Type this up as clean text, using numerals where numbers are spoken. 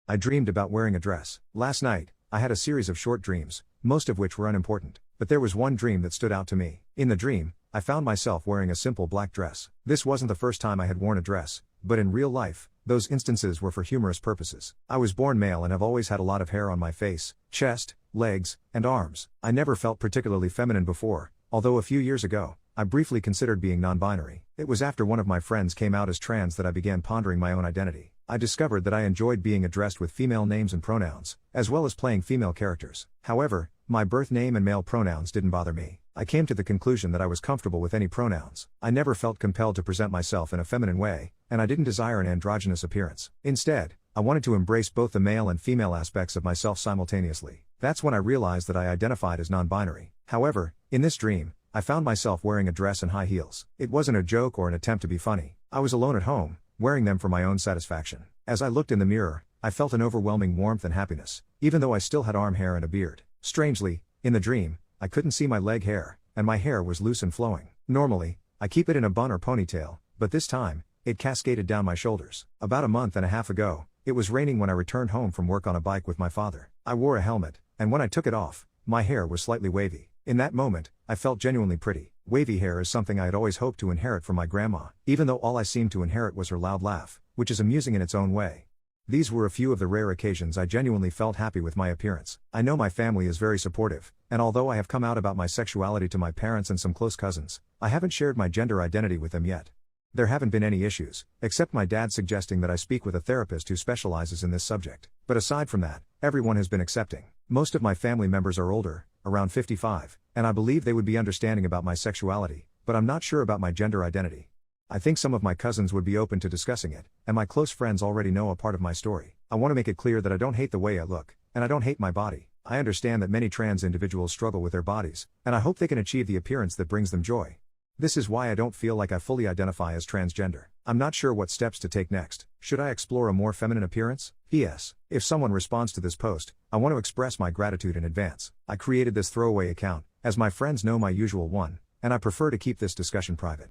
I dreamed about wearing a dress. Last night, I had a series of short dreams, most of which were unimportant. But there was one dream that stood out to me. In the dream, I found myself wearing a simple black dress. This wasn't the first time I had worn a dress, but in real life, those instances were for humorous purposes. I was born male and have always had a lot of hair on my face, chest, legs, and arms. I never felt particularly feminine before, although a few years ago, I briefly considered being non-binary. It was after one of my friends came out as trans that I began pondering my own identity. I discovered that I enjoyed being addressed with female names and pronouns, as well as playing female characters. However, my birth name and male pronouns didn't bother me. I came to the conclusion that I was comfortable with any pronouns. I never felt compelled to present myself in a feminine way, and I didn't desire an androgynous appearance. Instead, I wanted to embrace both the male and female aspects of myself simultaneously. That's when I realized that I identified as non-binary. However, in this dream, I found myself wearing a dress and high heels. It wasn't a joke or an attempt to be funny. I was alone at home, wearing them for my own satisfaction. As I looked in the mirror, I felt an overwhelming warmth and happiness, even though I still had arm hair and a beard. Strangely, in the dream, I couldn't see my leg hair, and my hair was loose and flowing. Normally, I keep it in a bun or ponytail, but this time, it cascaded down my shoulders. About a month and a half ago, it was raining when I returned home from work on a bike with my father. I wore a helmet, and when I took it off, my hair was slightly wavy. In that moment, I felt genuinely pretty. Wavy hair is something I had always hoped to inherit from my grandma, even though all I seemed to inherit was her loud laugh, which is amusing in its own way. These were a few of the rare occasions I genuinely felt happy with my appearance. I know my family is very supportive, and although I have come out about my sexuality to my parents and some close cousins, I haven't shared my gender identity with them yet. There haven't been any issues, except my dad suggesting that I speak with a therapist who specializes in this subject. But aside from that, everyone has been accepting. Most of my family members are older, around 55, and I believe they would be understanding about my sexuality, but I'm not sure about my gender identity. I think some of my cousins would be open to discussing it, and my close friends already know a part of my story. I want to make it clear that I don't hate the way I look, and I don't hate my body. I understand that many trans individuals struggle with their bodies, and I hope they can achieve the appearance that brings them joy. This is why I don't feel like I fully identify as transgender. I'm not sure what steps to take next. Should I explore a more feminine appearance? P.S. If someone responds to this post, I want to express my gratitude in advance. I created this throwaway account, as my friends know my usual one, and I prefer to keep this discussion private.